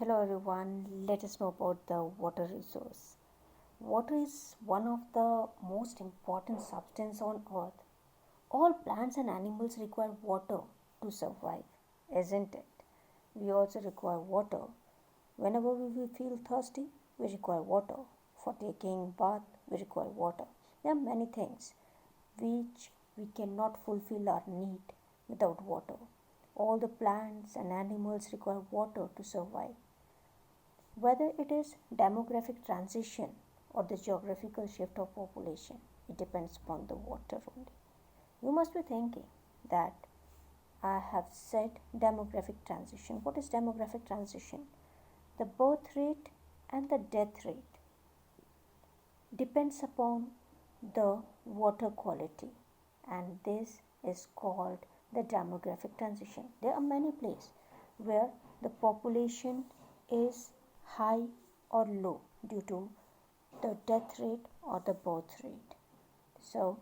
Hello everyone, let us know about the water resource. Water is one of the most important substances on earth. All plants and animals require water to survive, isn't it? We also require water. Whenever we feel thirsty, we require water. For taking bath, we require water. There are many things which we cannot fulfill our need without water. All the plants and animals require water to survive. Whether it is demographic transition or the geographical shift of population, it depends upon the water only. You must be thinking that I have said demographic transition. What is demographic transition? The birth rate and the death rate depends upon the water quality, and this is called the demographic transition. There are many places where the population is high or low due to the death rate or the birth rate. So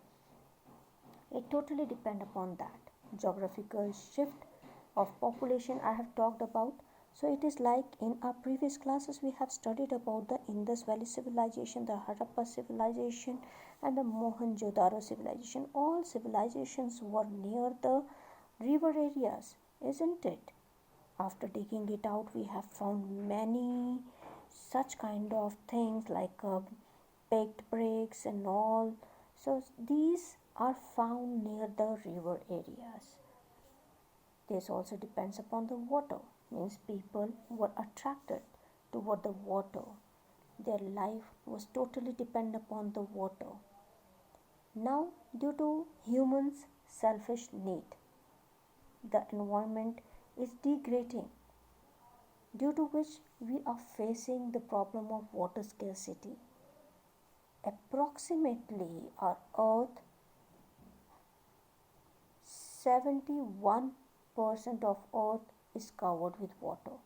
it totally depends upon that. Geographical shift of population I have talked about. So it is like in our previous classes we have studied about the Indus Valley civilization, the Harappa civilization and the Mohenjo-daro civilization. All civilizations were near the river areas, isn't it? After digging it out, we have found many such kind of things like baked bricks and all. So these are found near the river areas. This also depends upon the water, means people were attracted toward the water. Their life was totally dependent upon the water. Now, due to humans' selfish need, the environment is degrading, due to which we are facing the problem of water scarcity. Approximately our earth 71% of earth is covered with water,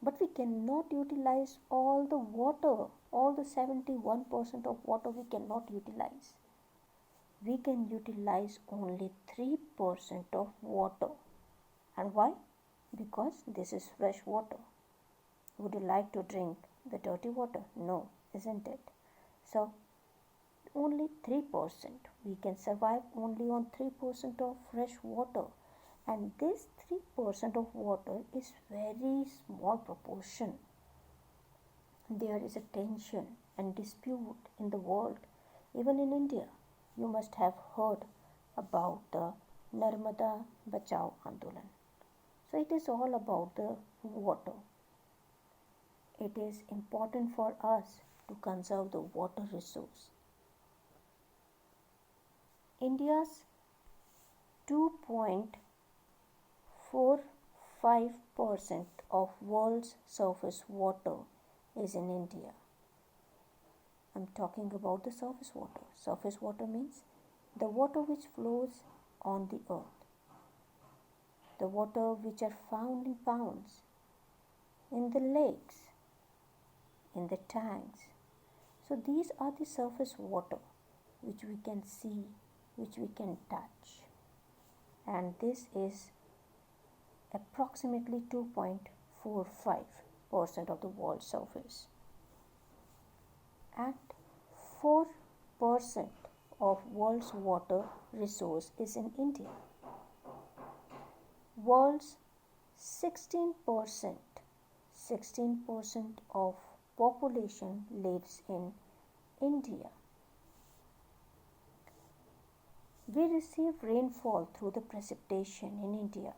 but we cannot utilize all the water. All the 71% of water we cannot utilize. We can utilize only 3% of water. And why? Because this is fresh water. Would you like to drink the dirty water? No, isn't it? So only 3%. We can survive only on 3% of fresh water. And this 3% of water is very small proportion. There is a tension and dispute in the world. Even in India, you must have heard about the Narmada Bachao Andolan. So it is all about the water. It is important for us to conserve the water resource. India's 2.45% of world's surface water is in India. I'm talking about the surface water. Surface water means the water which flows on the earth, the water which are found in ponds, in the lakes, in the tanks. So these are the surface water which we can see, which we can touch. And this is approximately 2.45% of the world's surface. And 4% of world's water resource is in India. World's 16% of population lives in India. We receive rainfall through the precipitation in India.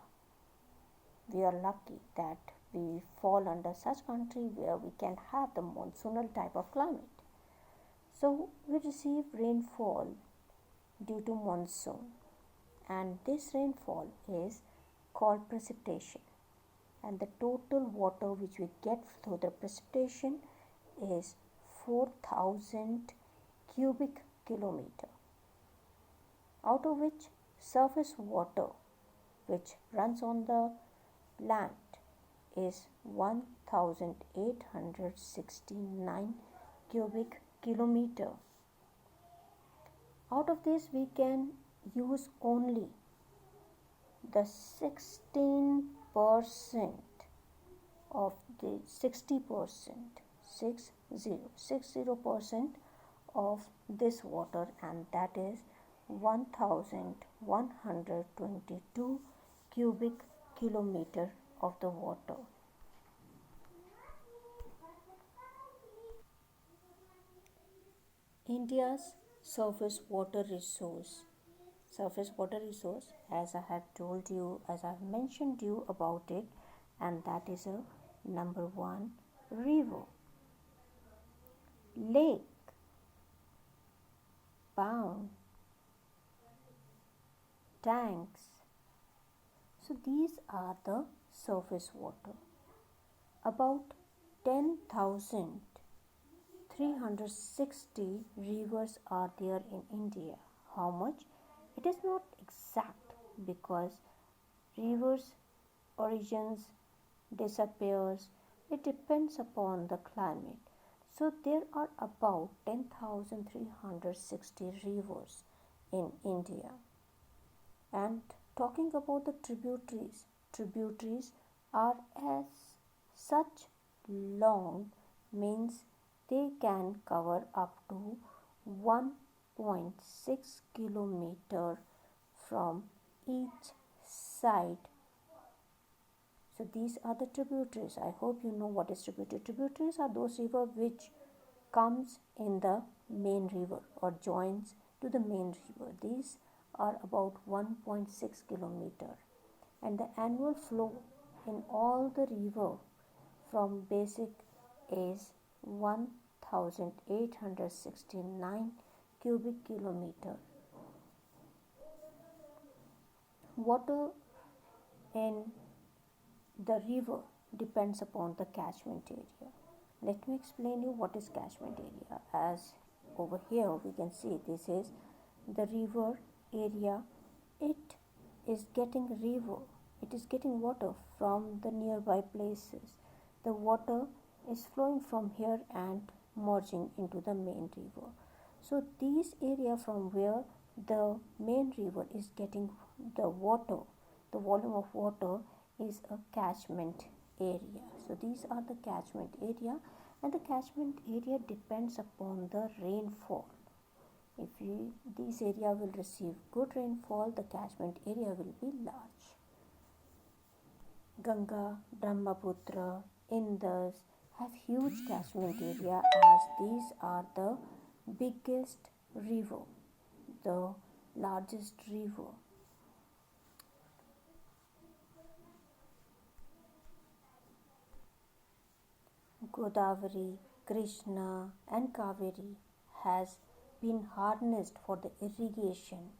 We are lucky that we fall under such country where we can have the monsoonal type of climate. So we receive rainfall due to monsoon, and this rainfall is called precipitation, and the total water which we get through the precipitation is 4,000 cubic kilometer, out of which surface water which runs on the land is 1,869 cubic kilometer. Out of this we can use only the 16% of the 60%, 60% of this water, and that is 1122 cubic kilometer of the water. India's surface water resource. Surface water resource, as I have told you, as I have mentioned you about it, and that is a number one, river, lake, pond, tanks. So these are the surface water. About 10,360 rivers are there in India. How much? It is not exact because rivers origins disappears. It depends upon the climate. So there are about 10,360 rivers in India. And talking about the tributaries, tributaries are as such long, means they can cover up to 1.6 kilometer from each side. So these are the tributaries. I hope you know what is tributary. Tributaries are those rivers which comes in the main river or joins to the main river. These are about 1.6 kilometer, and the annual flow in all the river from basic is 1869 cubic kilometer. Water in the river depends upon the catchment area. Let me explain you what is catchment area. As over here we can see, this is the river area. It is getting river, it is getting water from the nearby places. The water is flowing from here and merging into the main river. So these area from where the main river is getting the water, the volume of water is a catchment area. So these are the catchment area, and the catchment area depends upon the rainfall. If this area will receive good rainfall, the catchment area will be large. Ganga, Brahmaputra, Indus have huge catchment area as these are the biggest river, the largest river. Godavari, Krishna and Kaveri has been harnessed for the irrigation,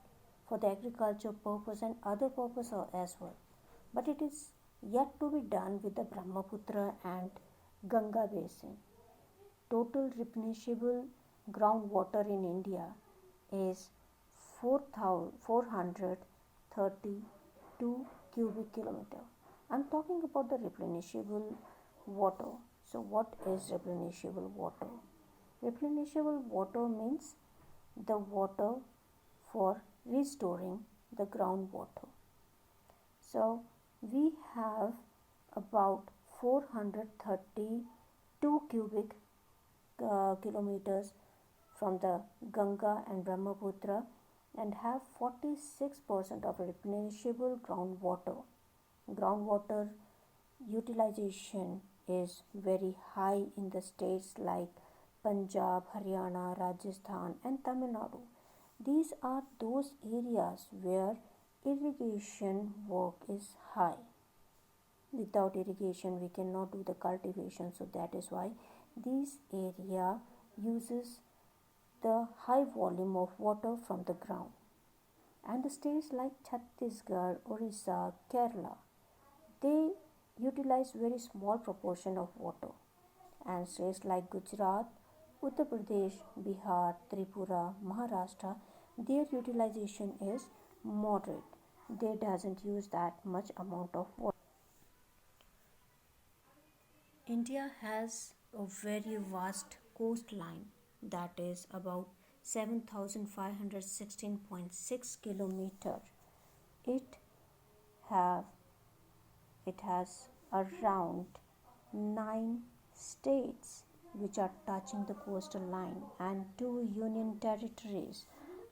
for the agriculture purpose and other purpose as well. But it is yet to be done with the Brahmaputra and Ganga basin. Total replenishable groundwater in India is 432 cubic kilometer. I'm talking about the replenishable water. So what is replenishable water? Replenishable water means the water for restoring the groundwater. So we have about 432 cubic kilometers from the Ganga and Brahmaputra and have 46% of replenishable groundwater. Groundwater utilization is very high in the states like Punjab, Haryana, Rajasthan and Tamil Nadu. These are those areas where irrigation work is high. Without irrigation we cannot do the cultivation, so that is why this area uses the high volume of water from the ground. And the states like Chhattisgarh, Orissa, Kerala, they utilize very small proportion of water. And states like Gujarat, Uttar Pradesh, Bihar, Tripura, Maharashtra, their utilization is moderate. They doesn't use that much amount of water. India has a very vast coastline, that is about 7516.6 kilometer. It have it has around 9 states which are touching the coastal line and 2 union territories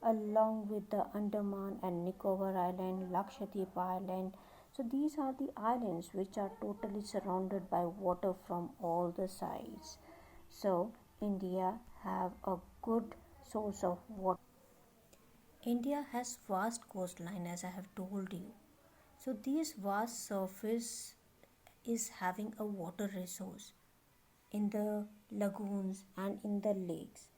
along with the Andaman and Nicobar Island, Lakshadweep Island. So these are the islands which are totally surrounded by water from all the sides. So India have a good source of water. India has vast coastline as I have told you. So this vast surface is having a water resource in the lagoons and in the lakes.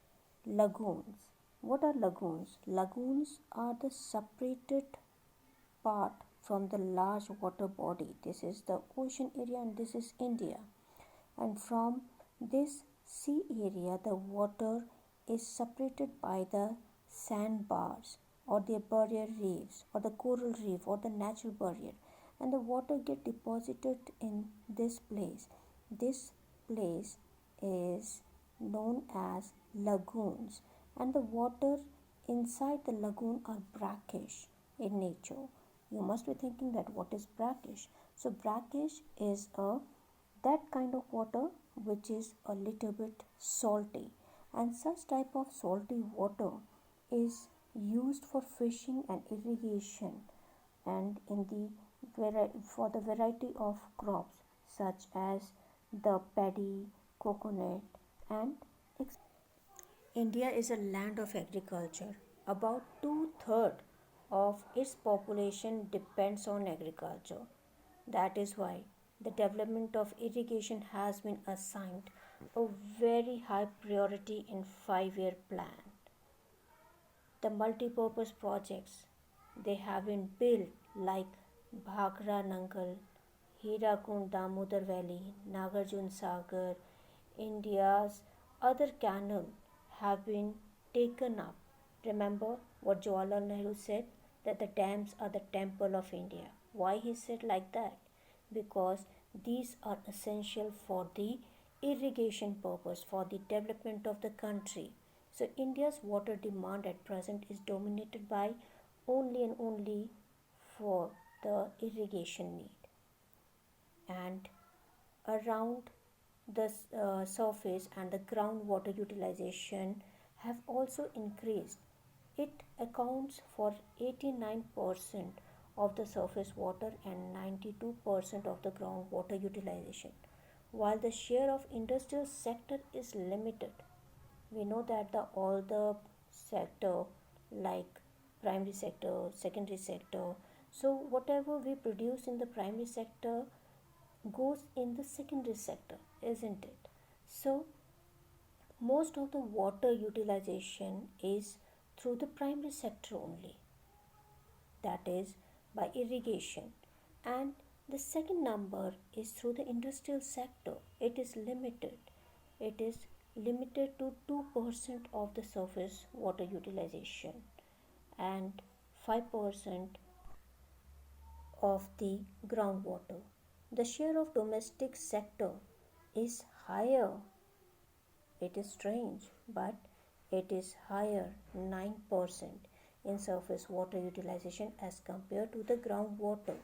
Lagoons. What are lagoons? Lagoons are the separated part from the large water body. This is the ocean area and this is India. And from this sea area, the water is separated by the sandbars or the barrier reefs or the coral reef or the natural barrier, and the water get deposited in this place. This place is known as lagoons, and the water inside the lagoon are brackish in nature. You must be thinking that what is brackish? So brackish is a that kind of water which is a little bit salty, and such type of salty water is used for fishing and irrigation and in the for the variety of crops such as the paddy, coconut, and India is a land of agriculture. About two-thirds of its population depends on agriculture. That is why the development of irrigation has been assigned a very high priority in 5-year plan. The multi-purpose projects they have been built like Bhagra Nangal, Hirakund Damodar Valley, Nagarjun Sagar, India's other canal have been taken up. Remember what Jawaharlal Nehru said that the dams are the temple of India. Why he said like that? Because these are essential for the irrigation purpose for the development of the country. So India's water demand at present is dominated by only and only for the irrigation need, and around the surface and the groundwater utilization have also increased. It accounts for 89% of the surface water and 92% of the groundwater utilization, while the share of industrial sector is limited. We know that the all the sector like primary sector, secondary sector, so whatever we produce in the primary sector goes in the secondary sector, isn't it? So most of the water utilization is through the primary sector only, that is by irrigation, and the second number is through the industrial sector. It is limited to 2% of the surface water utilization and 5% of the groundwater. The share of domestic sector is higher. It is strange, but it is higher 9% in surface water utilization as compared to the groundwater.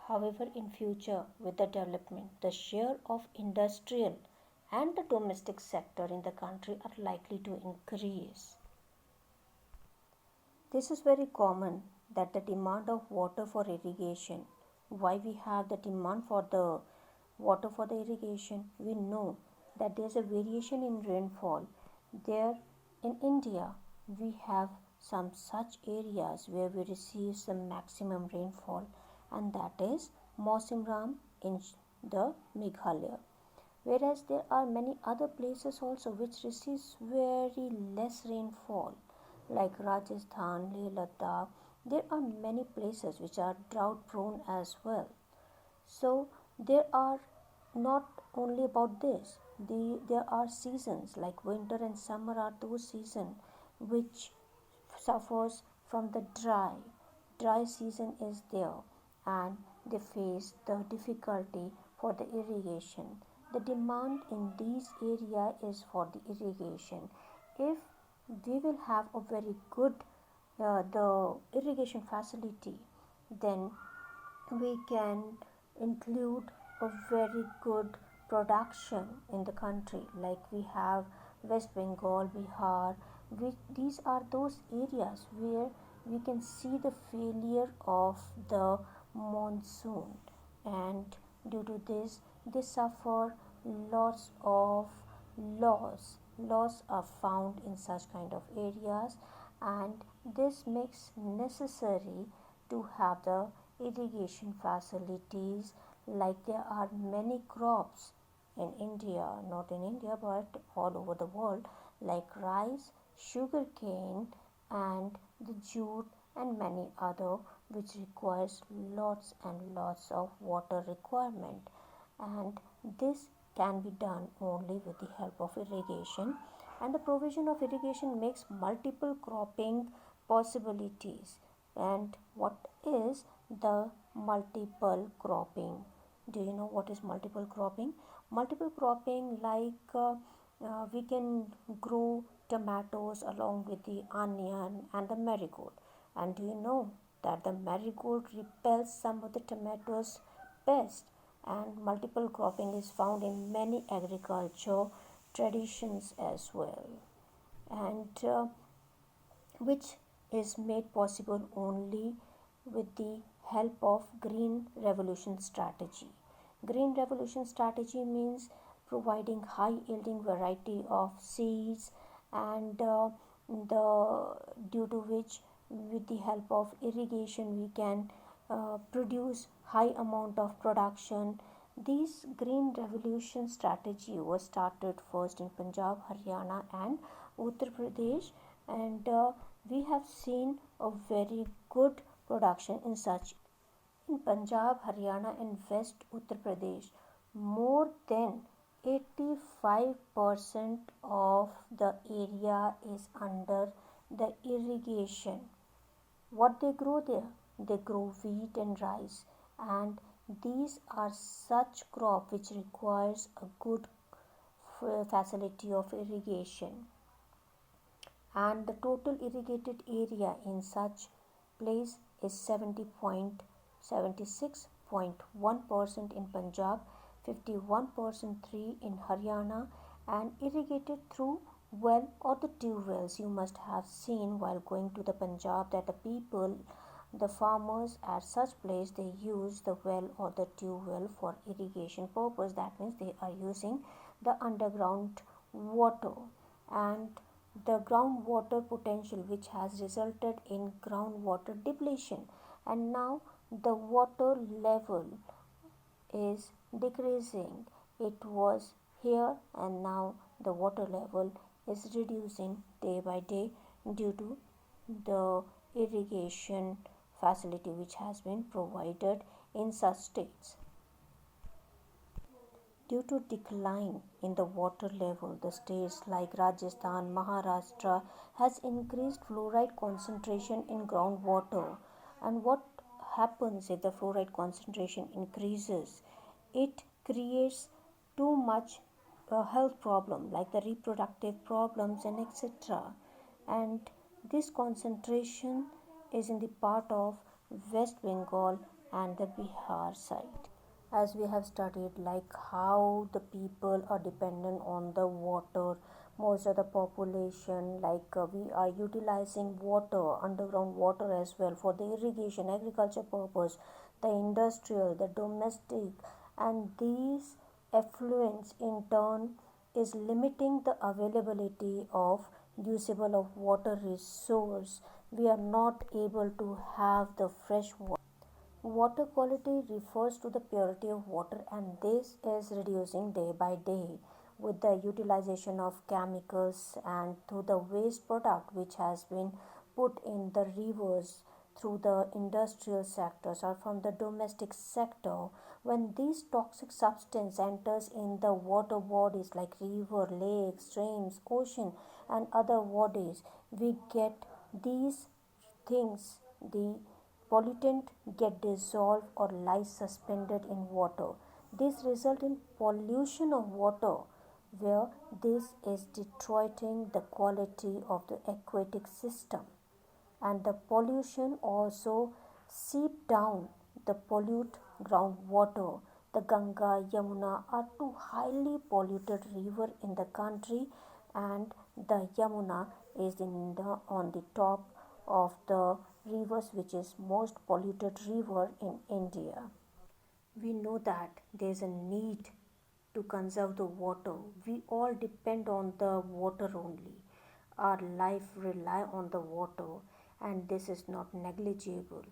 However, in future with the development, the share of industrial and the domestic sector in the country are likely to increase. This is very common that the demand of water for irrigation. Why we have the demand for the water for the irrigation? We know that there is a variation in rainfall. There in India, we have some such areas where we receive some maximum rainfall, and that is Mausimram in the Meghalaya. Whereas there are many other places also which receives very less rainfall like Rajasthan, Leh Ladakh. There are many places which are drought prone as well. So there are not only about this. There are seasons like winter and summer are those seasons which suffers from the dry season is there, and they face the difficulty for the irrigation. The demand in these area is for the irrigation. If we will have a very good the irrigation facility, then we can include a very good production in the country, like we have West Bengal, Bihar. These are those areas where we can see the failure of the monsoon, and due to this they suffer lots of loss are found in such kind of areas, and this makes necessary to have the irrigation facilities. Like there are many crops in India, not in India but all over the world, like rice, sugarcane, and the jute, and many other, which requires lots and lots of water requirement, and this can be done only with the help of irrigation. And the provision of irrigation makes multiple cropping possibilities. And what is the multiple cropping? Do you know what is multiple cropping? Multiple cropping, like we can grow tomatoes along with the onion and the marigold. And do you know that the marigold repels some of the tomatoes pest? And multiple cropping is found in many agriculture traditions as well, and which is made possible only with the help of green revolution strategy. Green revolution strategy means providing high yielding variety of seeds, and the due to which with the help of irrigation we can produce high amount of production. This green revolution strategy was started first in Punjab, Haryana, and Uttar Pradesh, and we have seen a very good production in such. In Punjab, Haryana, and West Uttar Pradesh, more than 85% of the area is under the irrigation. What they grow there? They grow wheat and rice, and these are such crop which requires a good facility of irrigation, and the total irrigated area in such place is 70.76.1% in Punjab, 51.3% in Haryana, and irrigated through well or the tube wells. You must have seen while going to the Punjab that the people, the farmers at such place, they use the well or the tube well for irrigation purpose. That means they are using the underground water, and the groundwater potential, which has resulted in groundwater depletion, and now the water level is decreasing. It was here, and now the water level is reducing day by day due to the irrigation facility which has been provided in such states. Due to decline in the water level, the states like Rajasthan, Maharashtra has increased fluoride concentration in groundwater. And what happens if the fluoride concentration increases? It creates too much health problem like the reproductive problems and etc. And this concentration is in the part of West Bengal and the Bihar side. As we have studied, like how the people are dependent on the water, most of the population, like we are utilizing water, underground water as well, for the irrigation agriculture purpose, the industrial, the domestic, and these effluents in turn is limiting the availability of usable of water resource. We are not able to have the fresh water. Water quality refers to the purity of water, and this is reducing day by day with the utilization of chemicals and through the waste product which has been put in the rivers through the industrial sectors or from the domestic sector. When these toxic substance enters in the water bodies like river, lakes, streams, ocean, and other bodies, we get these things, the pollutant get dissolved or lie suspended in water. This result in pollution of water, where this is deteriorating the quality of the aquatic system, and the pollution also seep down the pollute groundwater. The Ganga, Yamuna are two highly polluted rivers in the country, and the Yamuna is on the top of the rivers which is most polluted river in India. We know that there is a need to conserve the water. We all depend on the water only. Our life rely on the water, and this is not negligible.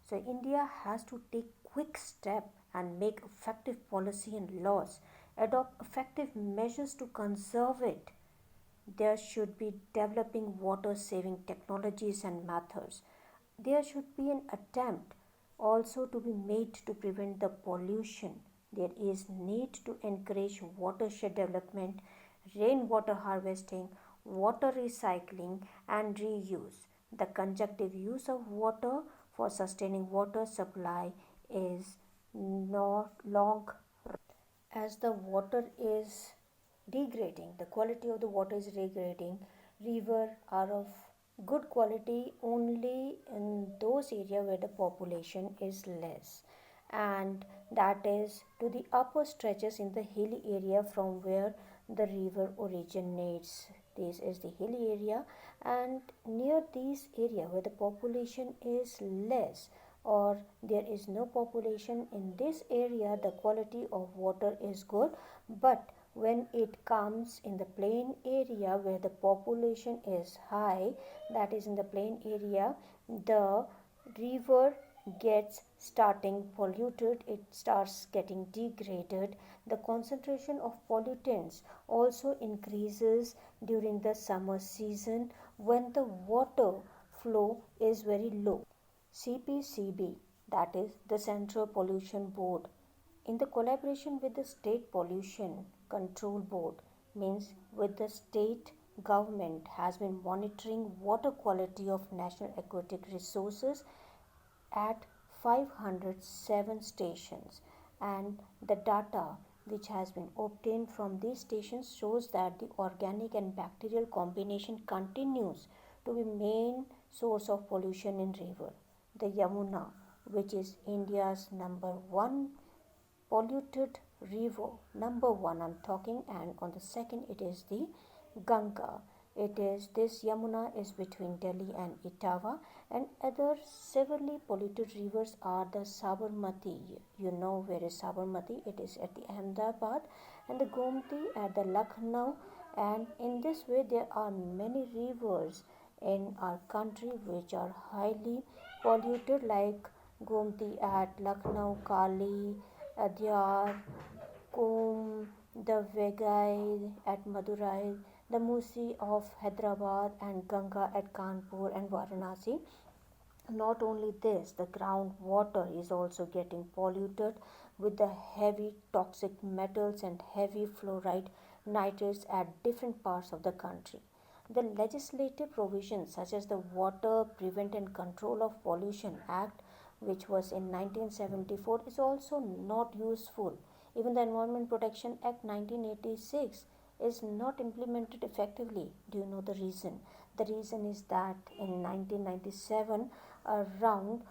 So India has to take quick step and make effective policy and laws, adopt effective measures to conserve it. There should be developing water saving technologies and methods. There should be an attempt also to be made to prevent the pollution. There is need to encourage watershed development, rainwater harvesting, water recycling and reuse. The conjunctive use of water for sustaining water supply is not long. As the water is degrading, the quality of the water is degrading. River are of good quality only in those areas where the population is less, and that is to the upper stretches in the hilly area from where the river originates. This is the hilly area, and near these area where the population is less or there is no population in this area, the quality of water is good. But when it comes in the plain area where the population is high, that is in the plain area, the river gets starting polluted, it starts getting degraded. The concentration of pollutants also increases during the summer season when the water flow is very low. CPCB, that is the Central Pollution Board, in the collaboration with the State Pollution Control Board, means with the state government, has been monitoring water quality of national aquatic resources at 507 stations, and the data which has been obtained from these stations shows that the organic and bacterial combination continues to be main source of pollution in river. The Yamuna, which is India's number one polluted river, number one I'm talking, and on the second it is the Ganga. It is this Yamuna is between Delhi and Etawah, and other severely polluted rivers are the Sabarmati. You know where is Sabarmati? It is at the Ahmedabad, and the Gomti at the Lucknow. And in this way, there are many rivers in our country which are highly polluted, like Gomti at Lucknow, Kali, Adyar, Kum, the Vegai at Madurai, the Musi of Hyderabad, and Ganga at Kanpur and Varanasi. Not only this, the groundwater is also getting polluted with the heavy toxic metals and heavy fluoride nitrates at different parts of the country. The legislative provisions such as the Water Prevent and Control of Pollution Act, which was in 1974, is also not useful. Even the Environment Protection Act 1986 is not implemented effectively. Do you know the reason? The reason is that in 1997, around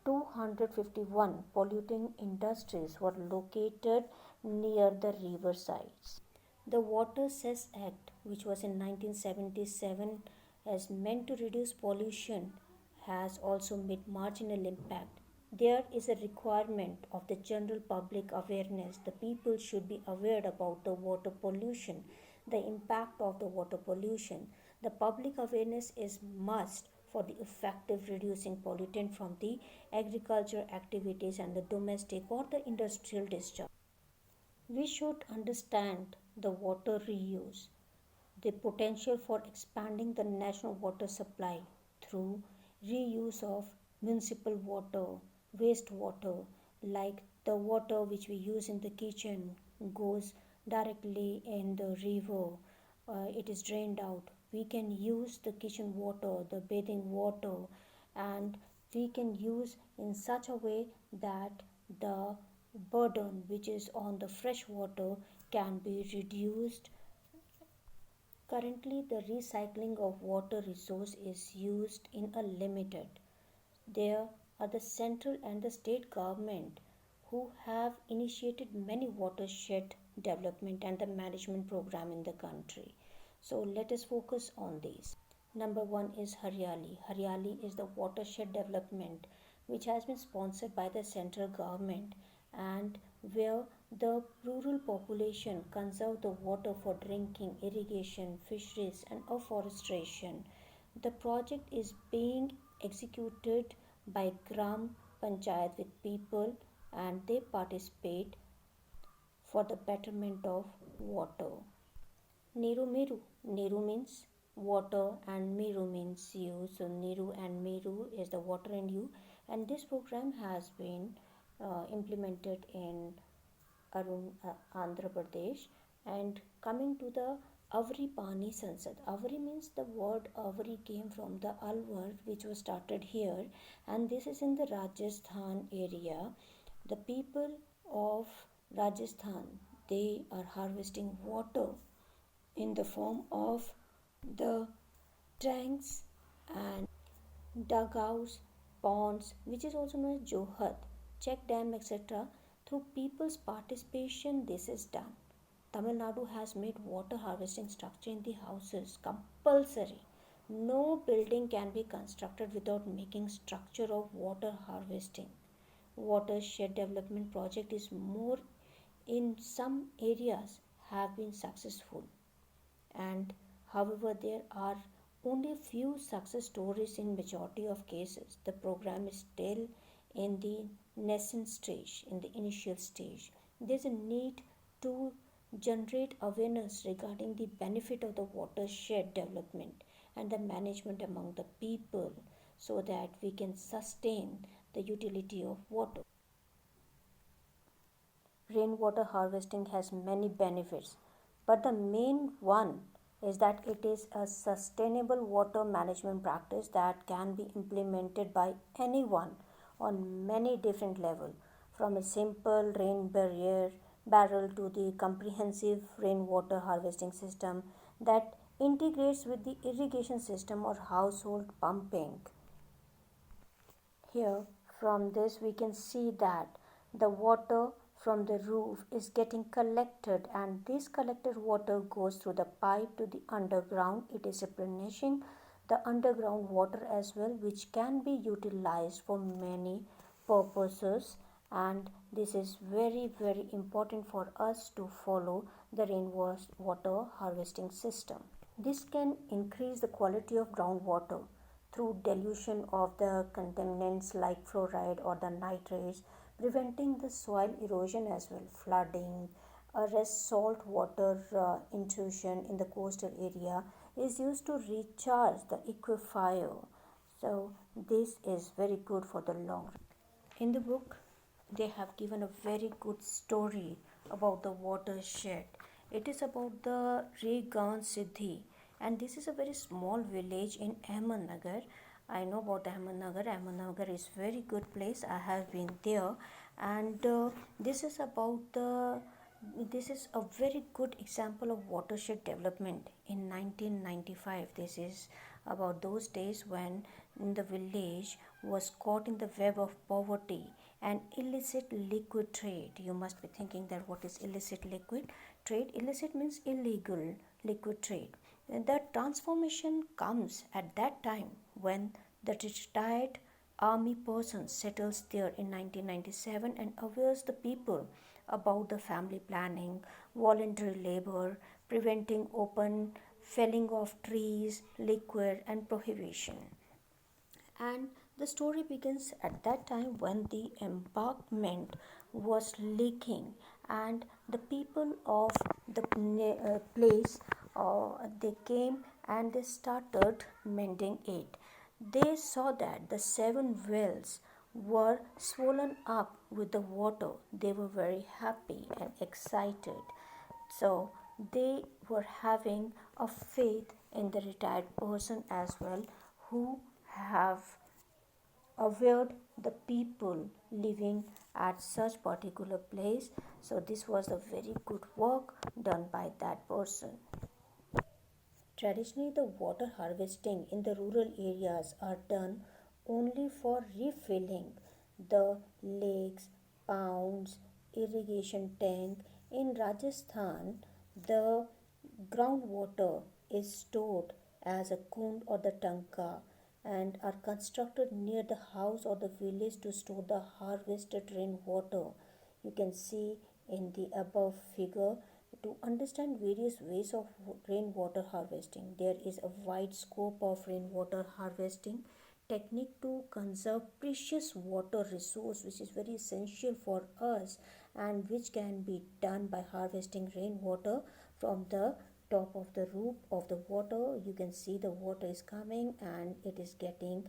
251 polluting industries were located near the river sites. The Water Cess Act, which was in 1977, as meant to reduce pollution, has also made marginal impact. There is a requirement of the general public awareness. The people should be aware about the water pollution, the impact of the water pollution. The public awareness is must for the effective reducing pollutant from the agriculture activities and the domestic or the industrial discharge. We should understand the water reuse, the potential for expanding the national water supply through reuse of municipal water, wastewater, like the water which we use in the kitchen goes directly in the river, it is drained out. We can use the kitchen water, the bathing water, and we can use in such a way that the burden which is on the fresh water can be reduced. Currently, the recycling of water resource is used in a limited. There are the central and the state government who have initiated many watershed development and the management program in the country. So let us focus on these. Number one is Haryali. Haryali is the watershed development which has been sponsored by the central government and where the rural population conserve the water for drinking, irrigation, fisheries, and afforestation. The project is being executed by Gram Panchayat with people and they participate for the betterment of water. Niru Miru. Niru means water and Miru means you. So Niru and Miru is the water and you. And this program has been implemented in Andhra Pradesh. And coming to the Avri Pani Sansad. Avri means the word Avri came from the Alwar which was started here and this is in the Rajasthan area. The people of Rajasthan they are harvesting water in the form of the tanks and dugouts, ponds, which is also known as Johat, check dam, etc. Through people's participation, this is done. Tamil Nadu has made water harvesting structure in the houses compulsory. No building can be constructed without making structure of water harvesting. Watershed development project is more in some areas have been successful and however there are only a few success stories in majority of cases. The program is still in the nascent stage, in the initial stage. There's a need to generate awareness regarding the benefit of the watershed development and the management among the people so that we can sustain the utility of water. Rainwater harvesting has many benefits, but the main one is that it is a sustainable water management practice that can be implemented by anyone on many different levels, from a simple rain barrel to the comprehensive rainwater harvesting system that integrates with the irrigation system or household pumping. Here, from this, we can see that the water from the roof is getting collected, and this collected water goes through the pipe to the underground. It is replenishing the underground water as well, which can be utilized for many purposes. And this is very, very important for us to follow the rainwater harvesting system. This can increase the quality of groundwater through dilution of the contaminants like fluoride or the nitrates, preventing the soil erosion as well, flooding, arrest salt water intrusion in the coastal area is used to recharge the aquifer. So this is very good for the long run. In the book, they have given a very good story about the watershed. It is about the Regan Siddhi, and this is a very small village in Ahmednagar. I know about Ahmednagar. Ahmednagar is very good place. I have been there, and this is about the this is a very good example of watershed development in 1995. This is about those days when the village was caught in the web of poverty and illicit liquid trade. You must be thinking that what is illicit liquid trade? Illicit means illegal liquid trade. And the transformation comes at that time when the retired army person settles there in 1997 and awares the people about the family planning, voluntary labor, preventing open felling of trees, liquor, and prohibition. And the story begins at that time when the embankment was leaking and the people of the place they came and they started mending it. They saw that the seven wells were swollen up with the water. They were very happy and excited. So they were having a faith in the retired person as well who have awared the people living at such particular place. So this was a very good work done by that person. Traditionally, the water harvesting in the rural areas are done only for refilling the lakes, ponds, irrigation tank. In Rajasthan, the groundwater is stored as a kund or the tanka and are constructed near the house or the village to store the harvested rainwater. You can see in the above figure. To understand various ways of rainwater harvesting, there is a wide scope of rainwater harvesting technique to conserve precious water resource, which is very essential for us and which can be done by harvesting rainwater from the top of the roof of the water. You can see the water is coming and it is getting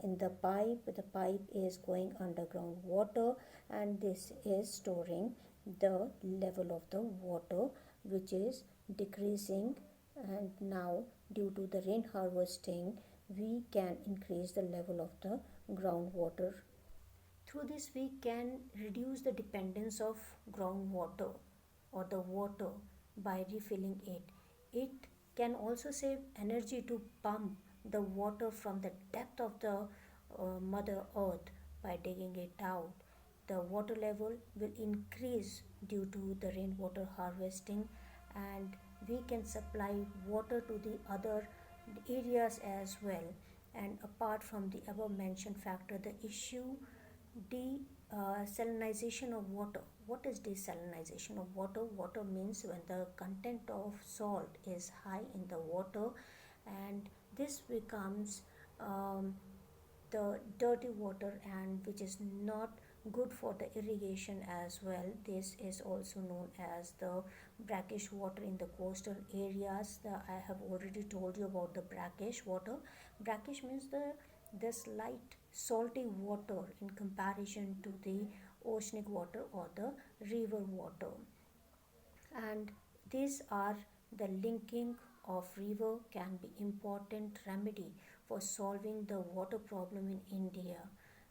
in the pipe. The pipe is going underground water and this is storing the level of the water which is decreasing, and now due to the rain harvesting we can increase the level of the groundwater. Through this, we can reduce the dependence of groundwater or the water by refilling it. It can also save energy to pump the water from the depth of the Mother Earth by digging it out. The water level will increase due to the rainwater harvesting, and we can supply water to the other areas as well. And apart from the above mentioned factor, the issue desalinization of water. What is desalinization of water? Water means when the content of salt is high in the water and this becomes the dirty water and which is not good for the irrigation as well. This is also known as the brackish water in the coastal areas. I have already told you about the brackish water. Brackish means this light salty water in comparison to the oceanic water or the river water. And these are the linking of river can be important remedy for solving the water problem in India.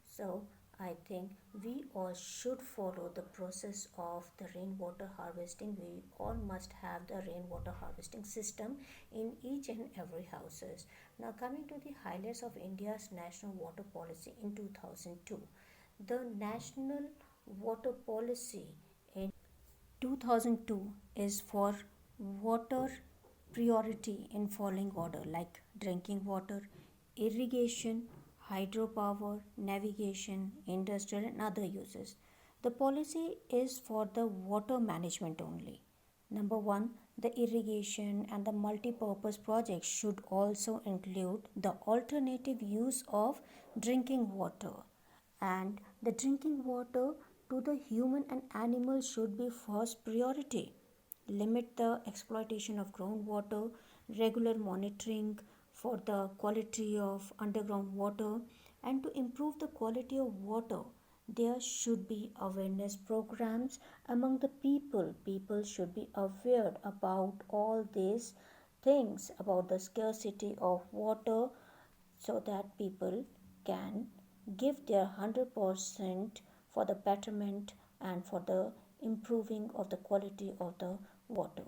So I think we all should follow the process of the rainwater harvesting. We all must have the rainwater harvesting system in each and every houses. Now coming to the highlights of India's national water policy in 2002. The national water policy in 2002 is for water priority in following order like drinking water, irrigation, hydropower, navigation, industrial and other uses. The policy is for the water management only. Number 1, the irrigation and the multi-purpose projects should also include the alternative use of drinking water, and the drinking water to the human and animal should be first priority. Limit the exploitation of groundwater, regular monitoring for the quality of underground water, and to improve the quality of water there should be awareness programs among the people. People should be aware about all these things about the scarcity of water so that people can give their 100% for the betterment and for the improving of the quality of the water.